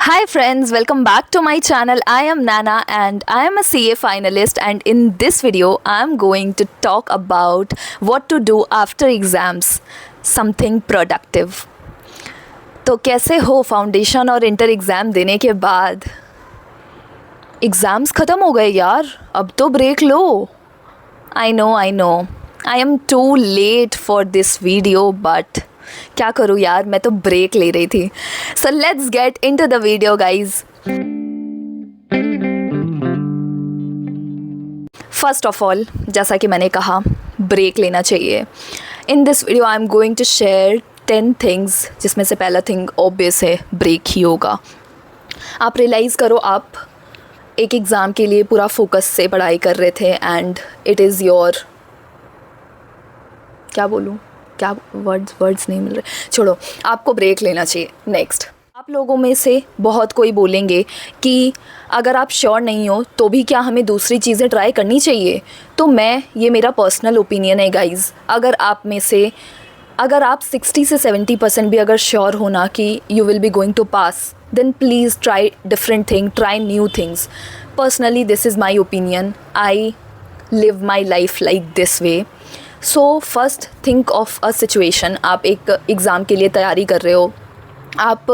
Hi friends, welcome back to my channel. I am Nana and I am a CA finalist, and in this video I am going to talk about what to do after exams, something productive. तो कैसे हो foundation और inter exam देने के बाद? Exams ख़त्म हो गए यार, अब तो ब्रेक लो. I know I am too late for this video, but क्या करूँ यार, मैं तो ब्रेक ले रही थी. So let's get into the video guys. First of all, जैसा कि मैंने कहा, ब्रेक लेना चाहिए. In this video I am going to share 10 things, जिसमें से पहला थिंग ऑब्वियस है, ब्रेक ही होगा. आप रियलाइज़ करो, आप एक एग्ज़ाम के लिए पूरा फोकस से पढ़ाई कर रहे थे एंड इट इज़ योर, क्या बोलूँ, क्या वर्ड्स नहीं मिल रहे, छोड़ो, आपको ब्रेक लेना चाहिए. नेक्स्ट, आप लोगों में से बहुत कोई बोलेंगे कि अगर आप श्योर नहीं हो तो भी क्या हमें दूसरी चीज़ें ट्राई करनी चाहिए. तो ये मेरा पर्सनल ओपिनियन है गाइज़. अगर आप 60 से 70% भी अगर श्योर हो ना कि you will be going to pass, then please try different thing, try new things. Personally this is my opinion. I live my life like this way. So first think of a situation. आप एक exam के लिए तैयारी कर रहे हो, आप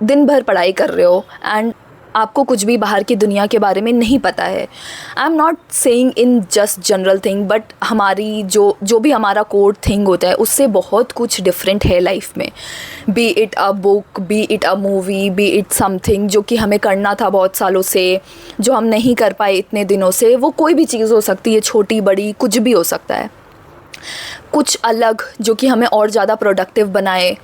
दिन भर पढ़ाई कर रहे हो एंड आपको कुछ भी बाहर की दुनिया के बारे में नहीं पता है. I am not saying in just general thing, but हमारी जो भी हमारा कोर थिंग होता है उससे बहुत कुछ डिफरेंट है लाइफ में. B it a book, B it a movie, B it something जो कि हमें करना था बहुत सालों से, जो हम नहीं कर पाए इतने दिनों से. वो कोई भी चीज़ हो सकती है, छोटी बड़ी कुछ भी हो सकता है, कुछ अलग जो कि हमें और ज़्यादा प्रोडक्टिव बनाए.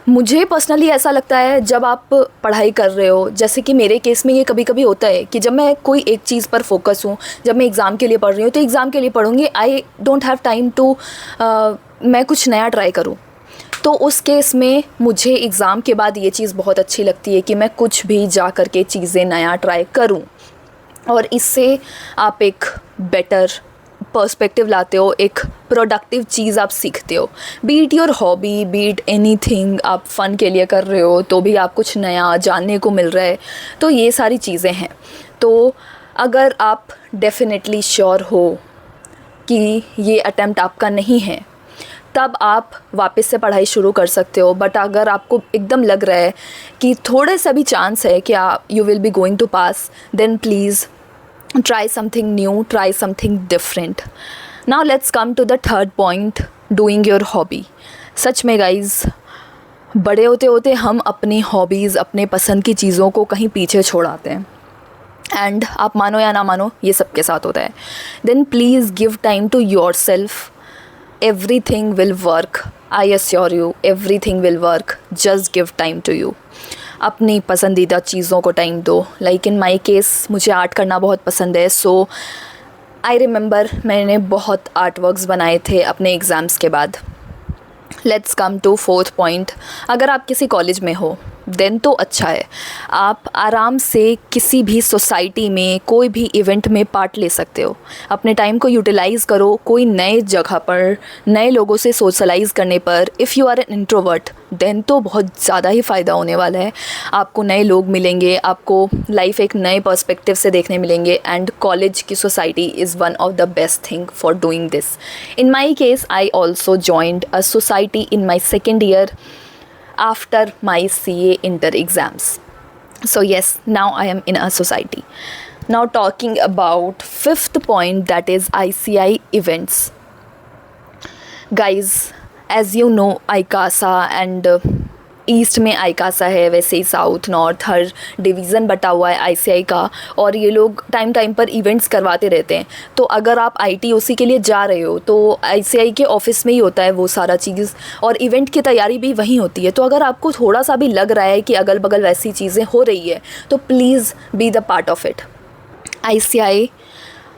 मुझे पर्सनली ऐसा लगता है, जब आप पढ़ाई कर रहे हो, जैसे कि मेरे केस में ये कभी कभी होता है कि जब मैं कोई एक चीज़ पर फोकस हूँ, जब मैं एग्ज़ाम के लिए पढ़ रही हूँ तो एग्ज़ाम के लिए पढ़ूँगी. I don't have time to मैं कुछ नया ट्राई करूँ. तो उस केस में मुझे एग्ज़ाम के बाद ये चीज़ बहुत अच्छी लगती है कि मैं कुछ भी जा कर के चीज़ें नया ट्राई करूँ, और इससे आप एक बेटर पर्सपेक्टिव लाते हो, एक प्रोडक्टिव चीज़ आप सीखते हो. B it your hobby, B it anything, आप फ़न के लिए कर रहे हो तो भी आप कुछ नया जानने को मिल रहा है. तो ये सारी चीज़ें हैं. तो अगर आप डेफिनेटली श्योर हो कि ये अटेम्प्ट आपका नहीं है, तब आप वापस से पढ़ाई शुरू कर सकते हो. बट अगर आपको एकदम लग रहा है कि थोड़े सा भी चांस है कि you will be going to pass, then please try something new, try something different. Now let's come to the third point, doing your hobby. सच में गाइज, बड़े होते होते हम अपनी हॉबीज़, अपने पसंद की चीज़ों को कहीं पीछे छोड़ आते हैं. एंड आप मानो या ना मानो, ये सबके साथ होता है. Then please give time to yourself. Everything will work. I assure you, everything will work. Just give time to you. अपनी पसंदीदा चीज़ों को टाइम दो. लाइक इन माई केस, मुझे आर्ट करना बहुत पसंद है. सो आई रिमेंबर, मैंने बहुत आर्ट वर्क्स बनाए थे अपने एग्ज़ाम्स के बाद. Let's come to fourth point. अगर आप किसी कॉलेज में हो देन तो अच्छा है, आप आराम से किसी भी सोसाइटी में कोई भी इवेंट में पार्ट ले सकते हो. अपने टाइम को यूटिलाइज़ करो कोई नए जगह पर, नए लोगों से सोशलाइज़ करने पर. If you are an introvert then तो बहुत ज़्यादा ही फ़ायदा होने वाला है. आपको नए लोग मिलेंगे, आपको लाइफ एक नए पर्सपेक्टिव से देखने मिलेंगे. एंड कॉलेज की society is one of the best thing for doing this. In my case, I also joined a society in my second year after my CA inter exams. So yes, now I am in a society. Now talking about fifth point, that is ICI events. Guys, as you know, ICASA and east में आईकासा है, वैसे ही south north हर division बटा हुआ है ICI का, और ये लोग टाइम टाइम पर इवेंट्स करवाते रहते हैं. तो अगर आप आईटीओसी के लिए जा रहे हो तो आईसीआई के ऑफिस में ही होता है वो सारा चीज़, और इवेंट की तैयारी भी वहीं होती है. तो अगर आपको थोड़ा सा भी लग रहा है कि अगल बगल वैसी चीज़ें हो रही है, तो please be the part of it. ICI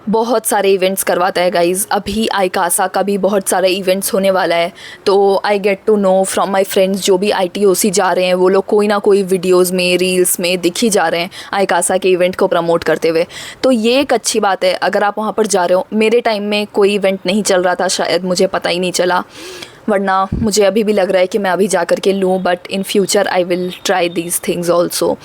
बहुत सारे इवेंट्स करवाता है गाइज़. अभी आईकासा का भी बहुत सारे इवेंट्स होने वाला है. तो I get to know from my friends जो भी आईटीओसी जा रहे हैं, वो लोग कोई ना कोई वीडियोज़ में, रील्स में दिख ही जा रहे हैं आईकासा के इवेंट को प्रमोट करते हुए. तो ये एक अच्छी बात है अगर आप वहाँ पर जा रहे हो. मेरे टाइम में कोई इवेंट नहीं चल रहा था, शायद मुझे पता ही नहीं चला. वरना मुझे अभी भी लग रहा है कि मैं अभी जा कर के लूँ, but in future I will try these things also.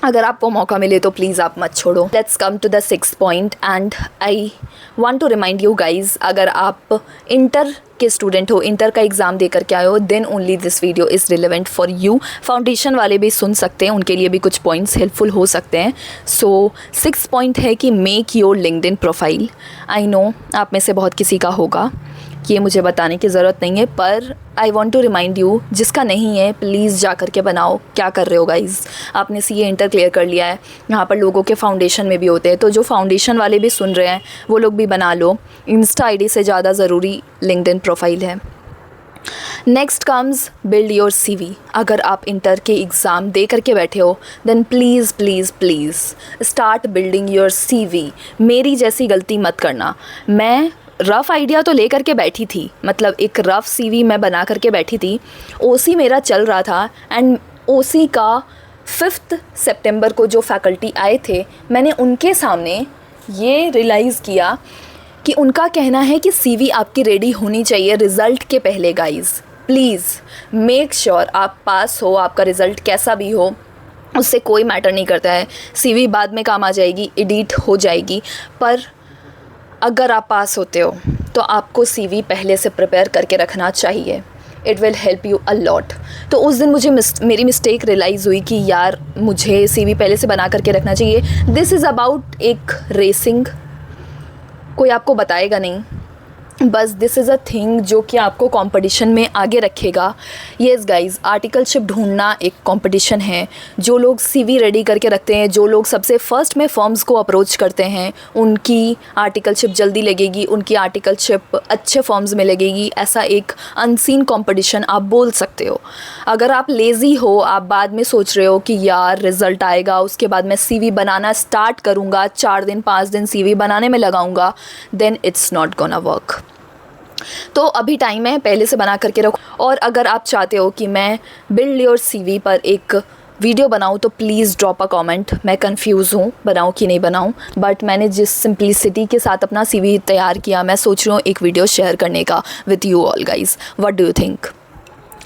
अगर आपको मौका मिले तो प्लीज़ आप मत छोड़ो। Let's come to the 6th point and I want to remind you guys, अगर आप इंटर के स्टूडेंट हो, इंटर का एग्ज़ाम दे करके आए हो, then only this video is relevant for you. Foundation वाले भी सुन सकते हैं, उनके लिए भी कुछ पॉइंट्स हेल्पफुल हो सकते हैं। सो 6th पॉइंट है कि make your LinkedIn profile. I know आप में से बहुत किसी का होगा, ये मुझे बताने की ज़रूरत नहीं है, पर I want to remind you, जिसका नहीं है प्लीज़ जा कर के बनाओ। क्या कर रहे हो गाइज़, आपने सीए इंटर क्लियर कर लिया है, यहाँ पर लोगों के फाउंडेशन में भी होते हैं, तो जो फाउंडेशन वाले भी सुन रहे हैं वो लोग भी बना लो। इंस्टा आईडी से ज़्यादा ज़रूरी लिंक्डइन प्रोफाइल है। Next comes build your CV. अगर आप इंटर के एग्ज़ाम दे करके बैठे हो, then please please please start building your CV. मेरी जैसी गलती मत करना। मैं रफ़ आइडिया तो ले करके बैठी थी, मतलब एक रफ़ सीवी मैं बना करके बैठी थी, ओसी मेरा चल रहा था, एंड ओसी का 5 सितंबर को जो फैकल्टी आए थे, मैंने उनके सामने ये रियलाइज़ किया कि उनका कहना है कि सीवी आपकी रेडी होनी चाहिए रिज़ल्ट के पहले। गाइज़ प्लीज़ मेक श्योर आप पास हो, आपका रिज़ल्ट कैसा भी हो उससे कोई मैटर नहीं करता है। सीवी बाद में काम आ जाएगी, एडिट हो जाएगी, पर अगर आप पास होते हो तो आपको सीवी पहले से प्रिपेयर करके रखना चाहिए। It will help you a lot. तो उस दिन मुझे मेरी मिस्टेक रियलाइज़ हुई कि यार मुझे सीवी पहले से बना करके रखना चाहिए। दिस इज़ अबाउट एक रेसिंग, कोई आपको बताएगा नहीं, बस दिस इज़ अ थिंग जो कि आपको कंपटीशन में आगे रखेगा। येस गाइज़, आर्टिकलशिप ढूंढना एक कंपटीशन है। जो लोग सीवी रेडी करके रखते हैं, जो लोग सबसे फर्स्ट में फर्म्स को अप्रोच करते हैं, उनकी आर्टिकलशिप जल्दी लगेगी, उनकी आर्टिकलशिप अच्छे फर्म्स में लगेगी। ऐसा एक अनसीन कंपटीशन आप बोल सकते हो। अगर आप लेज़ी हो, आप बाद में सोच रहे हो कि यार रिज़ल्ट आएगा, उसके बाद मैं सीवी बनाना स्टार्ट करूँगा, 4 दिन 5 दिन सीवी बनाने में लगाऊँगा, then it's not gonna work. तो अभी टाइम है, पहले से बना करके रखो। और अगर आप चाहते हो कि मैं बिल्ड योर सीवी पर एक वीडियो बनाऊँ तो प्लीज़ ड्रॉप अ कमेंट। मैं कंफ्यूज हूँ बनाऊँ कि नहीं बनाऊँ, बट मैंने जिस सिंप्लिसिटी के साथ अपना सीवी तैयार किया, मैं सोच रही हूँ एक वीडियो शेयर करने का with you all guys. What do you think?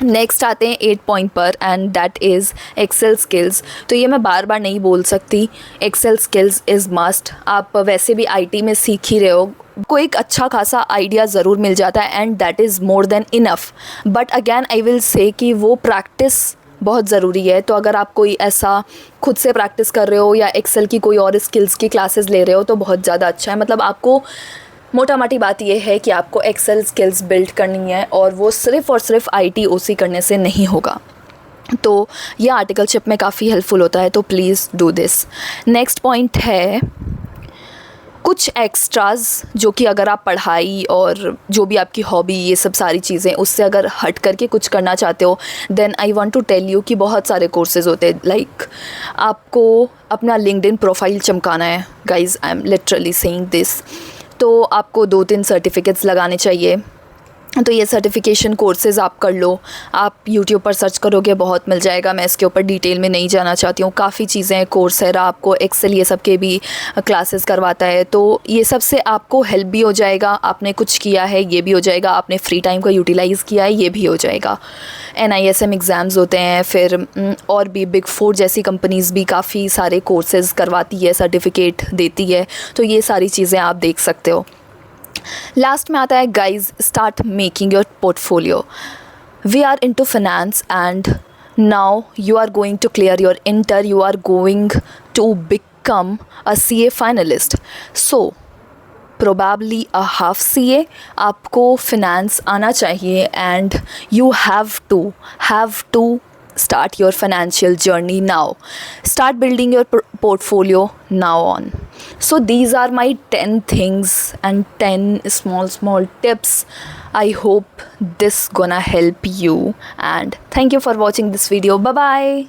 Next आते हैं 8 पॉइंट पर, and that is Excel skills. तो ये मैं बार बार नहीं बोल सकती, एक्सेल स्किल्स इज़ मस्ट। आप वैसे भी आईटी में सीख ही रहे हो, को एक अच्छा खासा आइडिया ज़रूर मिल जाता है, and that is more than enough. But again I will say कि वो प्रैक्टिस बहुत ज़रूरी है। तो अगर आप कोई ऐसा खुद से प्रैक्टिस कर रहे हो या एक्सेल की कोई और स्किल्स की क्लासेस ले रहे हो तो बहुत ज़्यादा अच्छा है। मतलब आपको मोटा मोटी बात यह है कि आपको एक्सेल स्किल्स बिल्ड करनी है, और वो सिर्फ़ और सिर्फ आईटी ओसी करने से नहीं होगा। तो ये आर्टिकलशिप में काफ़ी हेल्पफुल होता है, तो please do this. Next point है कुछ एक्स्ट्राज, जो कि अगर आप पढ़ाई और जो भी आपकी हॉबी, ये सब सारी चीज़ें, उससे अगर हट करके कुछ करना चाहते हो, then I want to tell you कि बहुत सारे कोर्सेज़ होते हैं। लाइक आपको अपना लिंक्डइन प्रोफाइल चमकाना है guys, I am literally saying this. तो आपको 2-3 सर्टिफिकेट्स लगाने चाहिए। तो ये सर्टिफिकेशन कोर्सेज़ आप कर लो, आप यूट्यूब पर सर्च करोगे बहुत मिल जाएगा। मैं इसके ऊपर डिटेल में नहीं जाना चाहती हूँ, काफ़ी चीज़ें हैं। कोर्सेरा आपको एक्सेल ये सब के भी क्लासेस करवाता है, तो ये सब से आपको हेल्प भी हो जाएगा। आपने कुछ किया है ये भी हो जाएगा, आपने फ्री टाइम का यूटिलाइज़ किया है ये भी हो जाएगा। NISM एग्ज़ाम्स होते हैं, फिर और भी बिग 4 जैसी कंपनीज़ भी काफ़ी सारे कोर्सेज़ करवाती है, सर्टिफिकेट देती है, तो ये सारी चीज़ें आप देख सकते हो। लास्ट में आता है guys, start making your portfolio. We are into finance and now you are going to clear your inter, you are going to become a CA finalist. So probably a half CA, आपको finance आना चाहिए, and you have to start your financial journey now. Start building your portfolio now on. So these are my 10 things and 10 small tips. I hope this gonna help you, and thank you for watching this video. Bye bye.